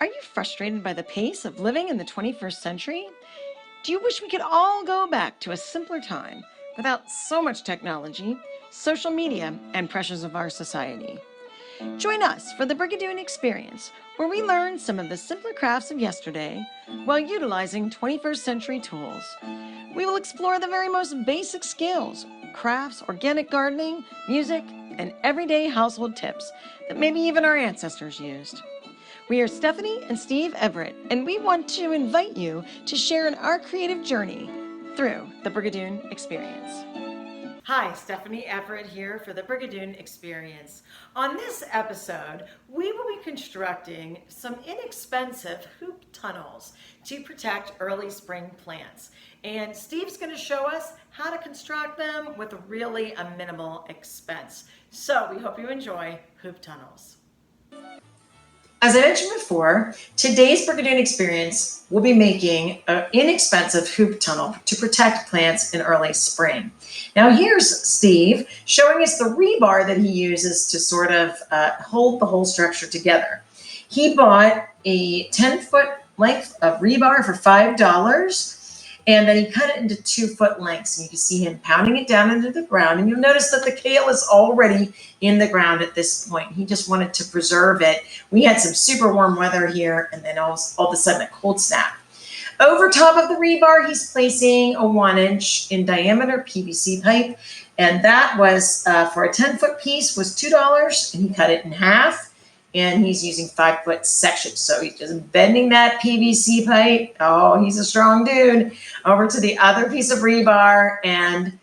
Are you frustrated by the pace of living in the 21st century? Do you wish we could all go back to a simpler time without so much technology, social media, and pressures of our society? Join us for the Brigadoon experience, where we learn some of the simpler crafts of yesterday while utilizing 21st century tools. We will explore the very most basic skills, crafts, organic gardening, music, and everyday household tips that maybe even our ancestors used. We are Stephanie and Steve Everett, and we want to invite you to share in our creative journey through the Brigadoon experience. Hi, Stephanie Everett here for the Brigadoon experience. On this episode, we will be constructing some inexpensive hoop tunnels to protect early spring plants. And Steve's going to show us how to construct them with really a minimal expense. So we hope you enjoy hoop tunnels. As I mentioned before, today's Brigadoon experience will be making an inexpensive hoop tunnel to protect plants in early spring. Now here's Steve showing us the rebar that he uses to sort of hold the whole structure together. He bought a 10-foot length of rebar for $5, and then he cut it into 2-foot lengths. And you can see him pounding it down into the ground. And you'll notice that the kale is already in the ground at this point. He just wanted to preserve it. We had some super warm weather here, and then all of a sudden a cold snap. Over top of the rebar, he's placing a 1-inch in diameter PVC pipe. And that was, for a 10-foot piece, was $2. And he cut it in half. And he's using 5-foot sections. So he's just bending that PVC pipe. Oh, he's a strong dude. Over to the other piece of rebar and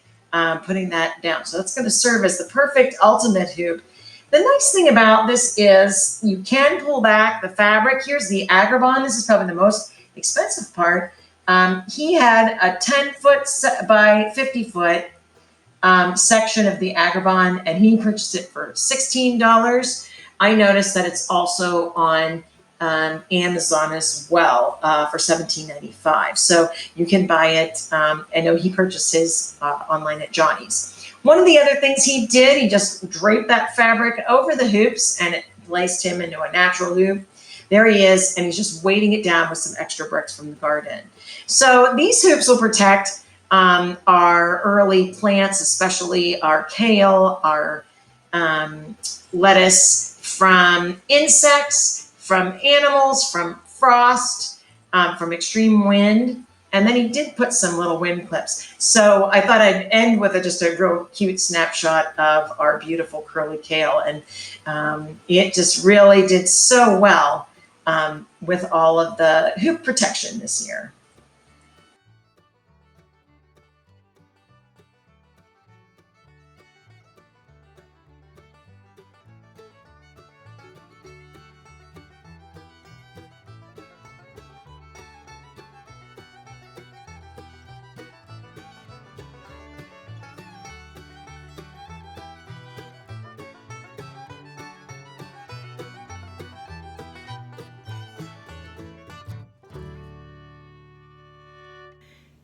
putting that down. So that's going to serve as the perfect ultimate hoop. The nice thing about this is you can pull back the fabric. Here's the agrabah. This is probably the most expensive part. He had a 10-foot by 50-foot section of the agrabah, and he purchased it for $16. I noticed that it's also on Amazon as well for $17.95. So you can buy it. I know he purchased his online at Johnny's. One of the other things he did, he just draped that fabric over the hoops and it placed him into a natural hoop. There he is, and he's just weighting it down with some extra bricks from the garden. So these hoops will protect our early plants, especially our kale, our lettuce, from insects, from animals, from frost, from extreme wind. And then he did put some little wind clips. So I thought I'd end with just a real cute snapshot of our beautiful curly kale. And it just really did so well with all of the hoop protection this year.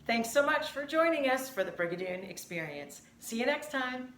Thanks so much for joining us for the Brigadoon experience. See you next time.